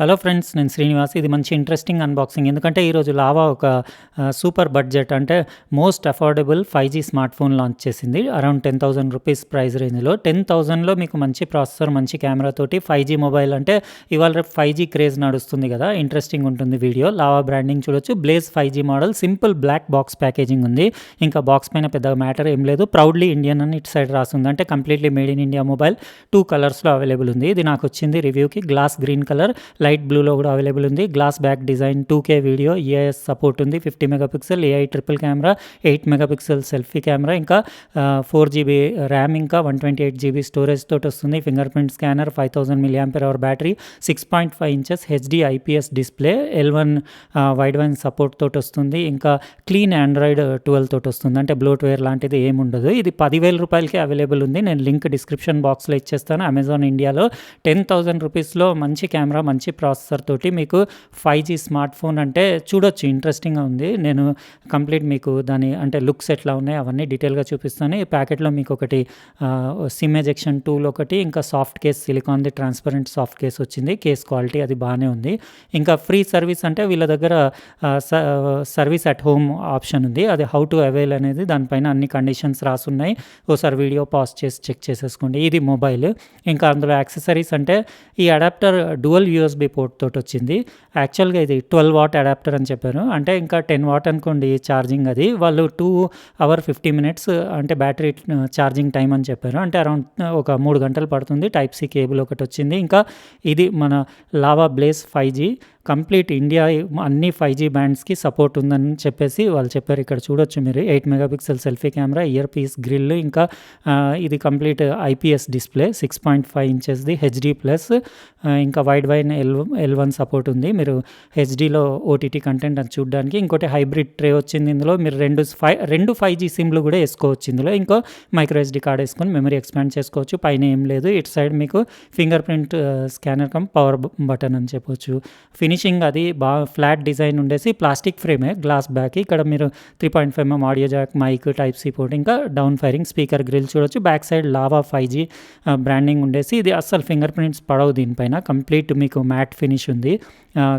Hello friends, నేను శ్రీనివాస్. ఇది మంచి ఇంట్రెస్టింగ్ అన్బాక్సింగ్. ఎందుకంటే ఈరోజు లావా ఒక సూపర్ బడ్జెట్ అంటే most affordable 5G smart phone launch చేసింది. అరౌండ్ 10,000 రూపీస్ ప్రైస్ రేంజ్లో. 10,000లో మీకు మంచి ప్రాసెసర్, మంచి కెమెరా తోటి 5G మొబైల్ అంటే ఇవాళ రేపు 5G క్రేజ్ నడుస్తుంది కదా, ఇంట్రెస్టింగ్ ఉంటుంది వీడియో. లావా బ్రాండింగ్ చూడొచ్చు. Blaze 5G model, simple black box packaging ఉంది. ఇంకా బాక్స్ పైన పెద్దగా మ్యాటర్ ఏం లేదు. ప్రౌడ్లీ ఇండియన్ అని ఇటు సైడ్ రాస్తుంది. అంటే completely made in India mobile. 2 కలర్స్లో అవైలబుల్ ఉంది. ఇది నాకు వచ్చింది రివ్యూకి గ్లాస్ గ్రీన్ కలర్, లైట్ బ్లూలో కూడా అవైలబుల్ ఉంది. Glass back design, 2K video, EIS support ఉంది. 50 megapixel AI triple camera, 8 megapixel selfie camera, ఇంకా 4GB ర్యామ్, ఇంకా 128GB స్టోరేజ్ తోటి వస్తుంది. Finger print scanner, 5000 mAh battery, 6.5 inches HD IPS display, L1 wide wine support తోటి వస్తుంది. ఇంకా clean Android 12 తోటి వస్తుంది. అంటే బ్లోట్వేర్ లాంటిది ఏమి ఉండదు. ఇది 10,000 రూపాయలకి అవైలబుల్ ఉంది. నేను లింక్ డిస్క్రిప్షన్ బాక్స్లో ఇచ్చేస్తాను. అమెజాన్ ఇండియాలో 10,000 రూపీస్లో మంచి కెమెరా, మంచి ప్రాసెసర్ తోటి మీకు 5G స్మార్ట్ ఫోన్ అంటే చూడొచ్చు. ఇంట్రెస్టింగ్గా ఉంది. నేను కంప్లీట్ మీకు దాని అంటే లుక్స్ ఎట్లా ఉన్నాయి అవన్నీ డీటెయిల్గా చూపిస్తాను. ఈ ప్యాకెట్లో మీకు ఒకటి సిమ్ ఎజెక్షన్ టూల్ ఒకటి, ఇంకా సాఫ్ట్ కేస్, సిలికాన్ది ట్రాన్స్పరెంట్ సాఫ్ట్ కేస్ వచ్చింది. కేస్ క్వాలిటీ అది బాగానే ఉంది. ఇంకా ఫ్రీ సర్వీస్ అంటే వీళ్ళ దగ్గర సర్వీస్ అట్ హోమ్ ఆప్షన్ ఉంది. అది హౌ టు అవైల్ అనేది దానిపైన అన్ని కండిషన్స్ రాసున్నాయి. ఓసారి వీడియో పాజ్ చేసి చెక్ చేసేసుకోండి. ఇది మొబైల్. ఇంకా అందులో యాక్సెసరీస్ అంటే ఈ అడాప్టర్ డ్యువల్ USB పోర్ట్ తోటి వచ్చింది. యాక్చువల్గా ఇది 12 వాట్ అడాప్టర్ అని చెప్పారు. అంటే ఇంకా 10 వాట్ అనుకోండి ఛార్జింగ్. అది వాళ్ళు 2 hours 50 minutes అంటే బ్యాటరీ ఛార్జింగ్ టైం అని చెప్పారు. అంటే అరౌండ్ ఒక 3 గంటలు పడుతుంది. Type-C కేబుల్ ఒకటి వచ్చింది. ఇంకా ఇది మన lava blaze 5G complete India అన్ని 5G బ్యాండ్స్కి సపోర్ట్ ఉందని చెప్పేసి వాళ్ళు చెప్పారు. ఇక్కడ చూడొచ్చు మీరు. 8 megapixel selfie camera, ear piece grill, ఇంకా ఇది కంప్లీట్ IPS డిస్ప్లే, 6.5 ఇంచెస్ది HD+, ఇంకా వైడ్ వైన్ L1 సపోర్ట్ ఉంది. మీరు హెచ్డీలో OTT కంటెంట్ అది చూడడానికి. ఇంకోటి హైబ్రిడ్ ట్రే వచ్చింది ఇందులో. మీరు రెండు 5G సిమ్లు కూడా వేసుకోవచ్చు ఇందులో. ఇంకో మైక్రో SD కార్డ్ వేసుకొని మెమరీ ఎక్స్పాండ్ చేసుకోవచ్చు. పైన ఏం లేదు. ఇటు సైడ్ మీకు finger print scanner cum power button అని చెప్పొచ్చు. ఫినిషింగ్ అది బాగా ఫ్లాట్ డిజైన్ ఉండేసి ప్లాస్టిక్ ఫ్రేమే, గ్లాస్ బ్యాక్. ఇక్కడ మీరు 3.5mm audio jack, mike, Type-C port, ఇంకా డౌన్ ఫైరింగ్ స్పీకర్ గ్రిల్ చూడొచ్చు. Back side Lava 5G branding ఉండేసి ఇది అస్సలు ఫింగర్ ప్రింట్స్ పడవు దీనిపైన. కంప్లీట్ మీకు మ్యాట్ ఫినిష్ ఉంది.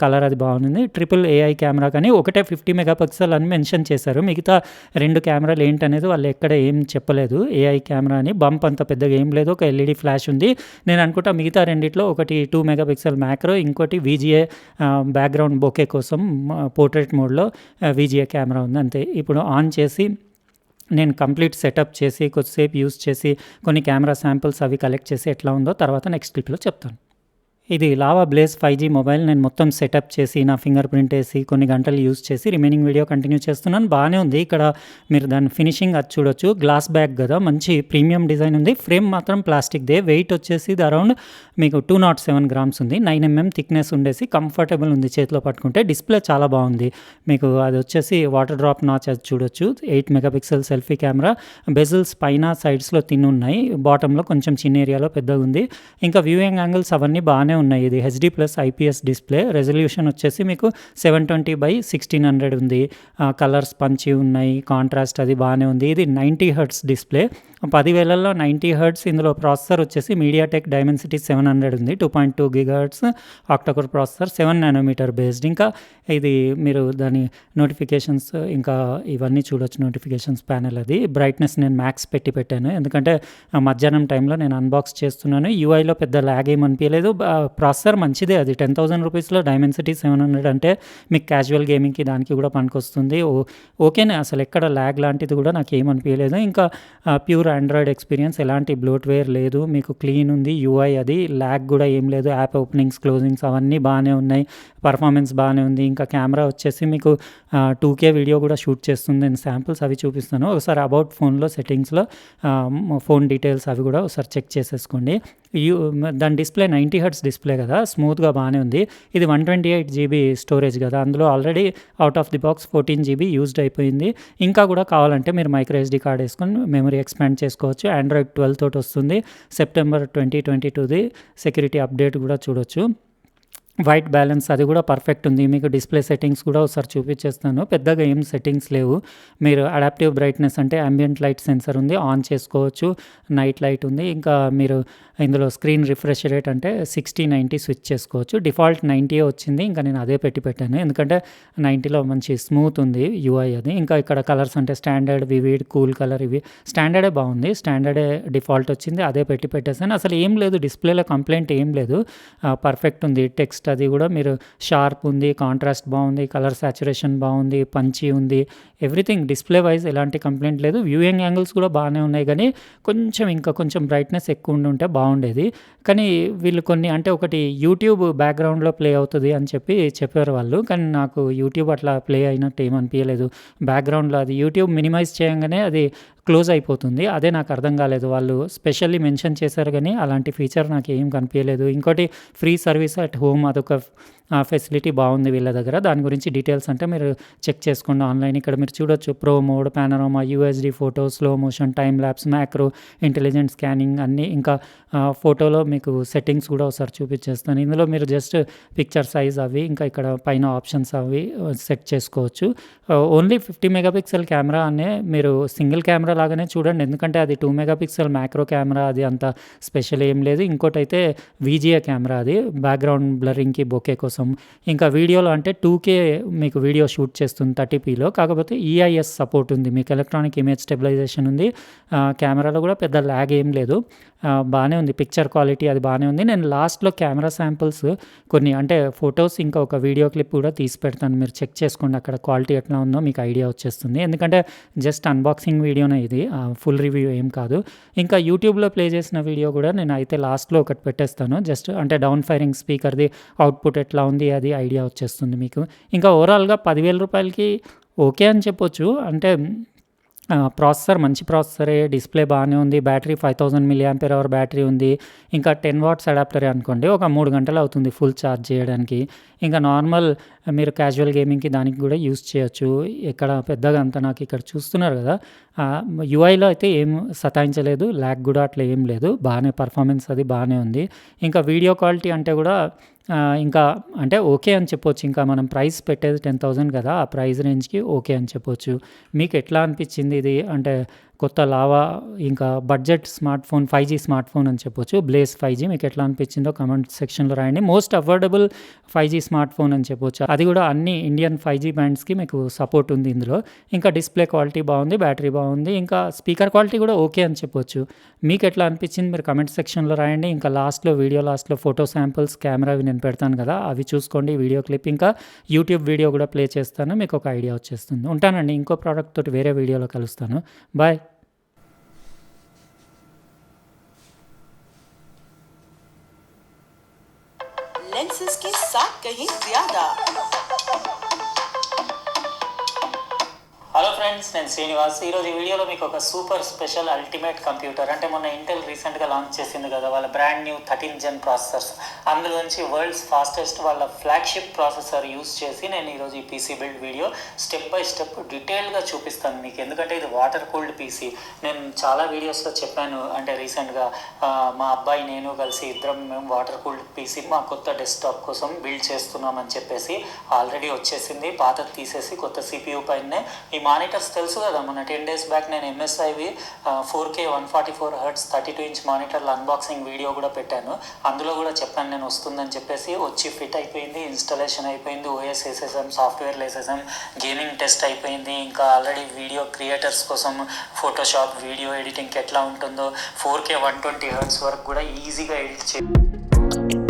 కలర్ అది బాగుంది. ట్రిపుల్ AI కెమెరా కానీ ఒకటే 50 మెగాపిక్సెల్ అని మెన్షన్ చేశారు. మిగతా 2 కెమెరాలు ఏంటనేది వాళ్ళు ఎక్కడ ఏం చెప్పలేదు. AI కెమెరా అని బంప్ అంత పెద్దగా ఏం లేదు. ఒక LED ఫ్లాష్ ఉంది. నేను అనుకుంటా మిగతా రెండిట్లో ఒకటి 2 మెగాపిక్సెల్ మ్యాక్రో, ఇంకోటి VGA బ్యాక్గ్రౌండ్ బొకే కోసం పోర్ట్రేట్ మోడ్లో VGA కెమెరా ఉంది. అంతే. ఇప్పుడు ఆన్ చేసి నేను కంప్లీట్ సెటప్ చేసి కొద్దిసేపు యూస్ చేసి కొన్ని కెమెరా శాంపిల్స్ అవి కలెక్ట్ చేసి ఎట్లా ఉందో తర్వాత నెక్స్ట్ క్లిప్లో చెప్తాను. ఇది లావా బ్లేజ్ 5G మొబైల్. నేను మొత్తం సెటప్ చేసి నా ఫింగర్ ప్రింట్ వేసి కొన్ని గంటలు యూస్ చేసి రిమైనింగ్ వీడియో కంటిన్యూ చేస్తున్నాను. బాగానే ఉంది. ఇక్కడ మీరు దాని ఫినిషింగ్ అది చూడొచ్చు. గ్లాస్ బ్యాక్ కదా, మంచి ప్రీమియం డిజైన్ ఉంది. ఫ్రేమ్ మాత్రం ప్లాస్టిక్దే. వెయిట్ వచ్చేసి ఇది అరౌండ్ మీకు 207 grams ఉంది. 9mm థిక్నెస్ ఉండేసి కంఫర్టబుల్ ఉంది చేతిలో పట్టుకుంటే. డిస్ప్లే చాలా బాగుంది. మీకు అది వచ్చేసి వాటర్ డ్రాప్ నాచ్ అది చూడొచ్చు. 8 మెగాపిక్సెల్ సెల్ఫీ కెమెరా, బెజిల్స్ పైన సైడ్స్లో తిన్ ఉన్నాయి, బాటంలో కొంచెం చిన్న ఏరియాలో పెద్దగా ఉంది. ఇంకా వ్యూయింగ్ యాంగిల్స్ అవన్నీ బాగానే ఉన్నాయి. ఇది HD+ IPS డిస్ప్లే. రెజల్యూషన్ వచ్చేసి మీకు 720x1600 ఉంది. కలర్స్ పంచి ఉన్నాయి, కాంట్రాస్ట్ అది బాగానే ఉంది. ఇది 90 Hz డిస్ప్లే. 10,000లో 90 Hz. ఇందులో ప్రాసెసర్ వచ్చేసి MediaTek Dimensity 700 ఉంది. 2.2 GHz octa-core processor, 7nm based. ఇంకా ఇది మీరు దాని నోటిఫికేషన్స్ ఇంకా ఇవన్నీ చూడొచ్చు. నోటిఫికేషన్స్ ప్యానెల్ అది. బ్రైట్నెస్ నేను మ్యాక్స్ పెట్టాను. ఎందుకంటే మధ్యాహ్నం టైంలో నేను అన్బాక్స్ చేస్తున్నాను. UIలో పెద్ద ల్యాగ్ ఏమనిపించలేదు. ప్రాసెసర్ మంచిదే. అది 10,000 రూపీస్లో Dimensity 700 అంటే మీకు క్యాజువల్ గేమింగ్కి దానికి కూడా పనికొస్తుంది. ఓకేనే, అసలు ఎక్కడ ల్యాగ్ లాంటిది కూడా నాకు ఏమనిపించలేదు. ఇంకా ప్యూర్ ఆండ్రాయిడ్ ఎక్స్పీరియన్స్, ఎలాంటి బ్లోట్వేర్ లేదు. మీకు క్లీన్ ఉంది UI. అది ల్యాగ్ కూడా ఏం లేదు. యాప్ ఓపెనింగ్స్, క్లోజింగ్స్ అవన్నీ బాగానే ఉన్నాయి. పర్ఫార్మెన్స్ బాగానే ఉంది. ఇంకా కెమెరా వచ్చేసి మీకు 2K వీడియో కూడా షూట్ చేస్తుంది. నేను శాంపిల్స్ అవి చూపిస్తాను. ఒకసారి అబౌట్ ఫోన్లో సెట్టింగ్స్లో ఫోన్ డీటెయిల్స్ అవి కూడా ఒకసారి చెక్ చేసేసుకోండి. దాని డిస్ప్లే 90 Hz డిస్ప్లే కదా, స్మూత్గా బాగానే ఉంది. ఇది 128GB స్టోరేజ్ కదా, అందులో already out of the box 14GB used అయిపోయింది. ఇంకా కూడా కావాలంటే మీరు మైక్రో SD కార్డ్ వేసుకొని మెమరీ ఎక్స్పాండ్ చేసుకోవచ్చు. ఆండ్రాయిడ్ 12 తోటి వస్తుంది. September 2022ది సెక్యూరిటీ అప్డేట్ కూడా చూడొచ్చు. వైట్ బ్యాలెన్స్ అది కూడా పర్ఫెక్ట్ ఉంది. మీకు డిస్‌ప్లే సెట్టింగ్స్ కూడా ఒకసారి చూపించేస్తాను. పెద్దగా ఏం సెట్టింగ్స్ లేవు. మీరు అడాప్టివ్ బ్రైట్‌నెస్ అంటే యాంబియంట్ లైట్ సెన్సార్ ఉంది. ఆన్ చేసుకోవచ్చు. నైట్ లైట్ ఉంది. ఇంకా మీరు ఇందులో స్క్రీన్ రిఫ్రెష్ రేట్ అంటే 60, 90 స్విచ్ చేసుకోవచ్చు. డిఫాల్ట్ 90 వచ్చింది. ఇంకా నేను అదే పెట్టాను. ఎందుకంటే 90లో మంచి స్మూత్ ఉంది యూఐ అది. ఇంకా ఇక్కడ కలర్స్ అంటే స్టాండర్డ్, వివిడ్, కూల్ కలర్ ఇవి స్టాండర్డే బాగుంది. స్టాండర్డే డిఫాల్ట్ వచ్చింది. అదే పెట్టేసాను. అసలు ఏం లేదు, డిస్‌ప్లేలో కంప్లెయింట్ ఏం లేదు. పర్ఫెక్ట్ ఉంది. టెక్స్ట్ అది కూడా మీరు షార్ప్ ఉంది, కాంట్రాస్ట్ బాగుంది, కలర్ సాచురేషన్ బాగుంది, పంచీ ఉంది. ఎవ్రీథింగ్ డిస్‌ప్లే వైజ్ ఎలాంటి కంప్లెయింట్ లేదు. వ్యూయింగ్ యాంగిల్స్ కూడా బాగానే ఉన్నాయి. కానీ ఇంకా కొంచెం బ్రైట్‌నెస్ ఎక్కువ ఉండుంటే బాగుండేది. కానీ వీళ్ళు కొన్ని అంటే ఒకటి యూట్యూబ్ బ్యాక్‌గ్రౌండ్‌లో ప్లే అవుతది అని చెప్పారు వాళ్ళు. కానీ నాకు యూట్యూబ్ అట్లా ప్లే అయినట్టు ఏమి అనిపియలేదు. బ్యాక్‌గ్రౌండ్‌లో అది యూట్యూబ్ మినిమైజ్ చేయంగానే అది క్లోజ్ అయిపోతుంది. అదే నాకు అర్థం కాలేదు. వాళ్ళు స్పెషల్లీ మెన్షన్ చేశారు కానీ అలాంటి ఫీచర్ నాకు ఏం కనిపియలేదు. ఇంకోటి ఫ్రీ సర్వీస్ అట్ హోమ్ అదొక ఫెసిలిటీ బాగుంది వీళ్ళ దగ్గర. దాని గురించి డీటెయిల్స్ అంటే మీరు చెక్ చేసుకోండి ఆన్లైన్. ఇక్కడ మీరు చూడొచ్చు pro mode, panorama, USD photo, slow motion, time lapse, macro, intelligent scanning అన్నీ. ఇంకా ఫోటోలో మీకు సెట్టింగ్స్ కూడా ఒకసారి చూపించేస్తాను. ఇందులో మీరు జస్ట్ పిక్చర్ సైజ్ అవి ఇంకా ఇక్కడ పైన ఆప్షన్స్ అవి సెట్ చేసుకోవచ్చు. ఓన్లీ 50 మెగాపిక్సెల్ కెమెరా అనే మీరు సింగిల్ కెమెరా లాగానే చూడండి. ఎందుకంటే అది 2 మెగాపిక్సెల్ మ్యాక్రో కెమెరా, అది అంత స్పెషల్ ఏం లేదు. ఇంకోటైతే వీజిఏ కెమెరా, అది బ్యాక్గ్రౌండ్ బ్లరింగ్‌కి, బొకే కోసం. ఇంకా వీడియోలో అంటే 2K మీకు వీడియో షూట్ చేస్తుంది 30pలో. కాకపోతే ఈఐఎస్ సపోర్ట్ ఉంది. మీకు ఎలక్ట్రానిక్ ఇమేజ్ స్టెబిలైజేషన్ ఉంది. కెమెరాలో కూడా పెద్ద ల్యాగ్ ఏం లేదు. బాగానే ఉంది. పిక్చర్ క్వాలిటీ అది బాగానే ఉంది. నేను లాస్ట్‌లో కెమెరా శాంపిల్స్ కొన్ని అంటే ఫొటోస్ ఇంకా ఒక వీడియో క్లిప్ కూడా తీసి పెడతాను. మీరు చెక్ చేసుకోండి అక్కడ క్వాలిటీ ఎట్లా ఉందో మీకు ఐడియా వచ్చేస్తుంది. ఎందుకంటే జస్ట్ అన్బాక్సింగ్ వీడియోనే ఇది, ఫుల్ రివ్యూ ఏం కాదు. ఇంకా యూట్యూబ్లో ప్లే చేసిన వీడియో కూడా నేను అయితే లాస్ట్‌లో ఒకటి పెట్టేస్తాను. జస్ట్ అంటే డౌన్ ఫైరింగ్ స్పీకర్‌ది అవుట్‌పుట్ ఎట్లా ఉంది అది ఐడియా వచ్చేస్తుంది మీకు. ఇంకా ఓవరాల్‌గా 10,000 ఓకే అని చెప్పొచ్చు. అంటే ప్రాసెసర్ మంచి ప్రాసెసరే, డిస్‌ప్లే బాగానే ఉంది, బ్యాటరీ 5000 మిల్లీ ఆంపియర్ బ్యాటరీ ఉంది. ఇంకా 10 వాట్స్ అడాప్టరే అనుకోండి. ఒక 3 గంటలు అవుతుంది ఫుల్ ఛార్జ్ చేయడానికి. ఇంకా నార్మల్ మీరు క్యాజువల్ గేమింగ్‌కి దానికి కూడా యూజ్ చేయొచ్చు. ఇక్కడ పెద్దగా అంత నాకు ఇక్కడ చూస్తున్నారు కదా, యూఐలో అయితే ఏం సతాయించలేదు. ల్యాగ్ కూడా అట్లా ఏం లేదు. బాగానే పర్ఫార్మెన్స్ అది బాగానే ఉంది. ఇంకా వీడియో క్వాలిటీ అంటే కూడా ఇంకా అంటే ఓకే అని చెప్పొచ్చు. ఇంకా మనం ప్రైస్ పెట్టేది 10,000 కదా, ఆ ప్రైస్ రేంజ్‌కి ఓకే అని చెప్పొచ్చు. మీకు ఎట్లా అనిపించింది ఇది? అంటే కొత్త లావా ఇంకా budget smart phone, 5G smart phone అని చెప్పొచ్చు. బ్లేజ్ 5G మీకు ఎట్లా అనిపించిందో కామెంట్ సెక్షన్‌లో రాయండి. Most affordable 5G smart phone అని చెప్పొచ్చు. అది కూడా అన్ని ఇండియన్ 5G బ్యాండ్స్‌కి మీకు సపోర్ట్ ఉంది ఇందులో. ఇంకా డిస్‌ప్లే క్వాలిటీ బాగుంది, బ్యాటరీ బాగుంది, ఇంకా స్పీకర్ క్వాలిటీ కూడా ఓకే అని చెప్పొచ్చు. మీకు ఎట్లా అనిపించింది మీరు కామెంట్ సెక్షన్‌లో రాయండి. ఇంకా వీడియో లాస్ట్‌లో ఫోటో శాంపిల్స్, కెమెరావి నేను పెడతాను కదా, అవి చూసుకోండి. వీడియో క్లిప్ ఇంకా యూట్యూబ్ వీడియో కూడా ప్లే చేస్తాను. మీకు ఒక ఐడియా వచ్చేస్తుంది. ఉంటానండి. ఇంకో ప్రోడక్ట్ తోటి వేరే వీడియోలో కలుస్తాను. బాయ్. लेंसेज के साथ कहीं ज्यादा। హలో ఫ్రెండ్స్, నేను శ్రీనివాస్. ఈరోజు ఈ వీడియోలో మీకు ఒక సూపర్ స్పెషల్ అల్టిమేట్ కంప్యూటర్ అంటే మొన్న ఇంటెల్ రీసెంట్గా లాంచ్ చేసింది కదా వాళ్ళ brand new 13th Gen processors, అందులోంచి వరల్డ్స్ ఫాస్టెస్ట్ వాళ్ళ ఫ్లాగ్షిప్ ప్రాసెసర్ యూస్ చేసి నేను ఈరోజు ఈ PC build video step by step డీటెయిల్గా చూపిస్తాను మీకు. ఎందుకంటే ఇది వాటర్ కూల్డ్ పీసీ. నేను చాలా వీడియోస్లో చెప్పాను, అంటే రీసెంట్గా మా అబ్బాయి నేను కలిసి మేము వాటర్ కూల్డ్ పీసీ మా కొత్త డెస్క్టాప్ కోసం బిల్డ్ చేస్తున్నామని చెప్పేసి. ఆల్రెడీ వచ్చేసింది, పాతది తీసేసి కొత్త CPU పైనే. ఈ మానిటర్స్ తెలుసు కదా, మన 10 days బ్యాక్ నేను MSIవి 4K 144Hz 32-inch మానిటర్ల unboxing video కూడా పెట్టాను. అందులో కూడా చెప్పాను నేను వస్తుందని చెప్పేసి. వచ్చి ఫిట్ అయిపోయింది, ఇన్స్టాలేషన్ అయిపోయింది, OS వేసేసాం, సాఫ్ట్వేర్లు వేసేసాం, గేమింగ్ టెస్ట్ అయిపోయింది. ఇంకా ఆల్రెడీ వీడియో క్రియేటర్స్ కోసం ఫోటోషాప్ వీడియో ఎడిటింగ్కి ఎట్లా ఉంటుందో 4K 120Hz వరకు కూడా ఈజీగా ఎడిట్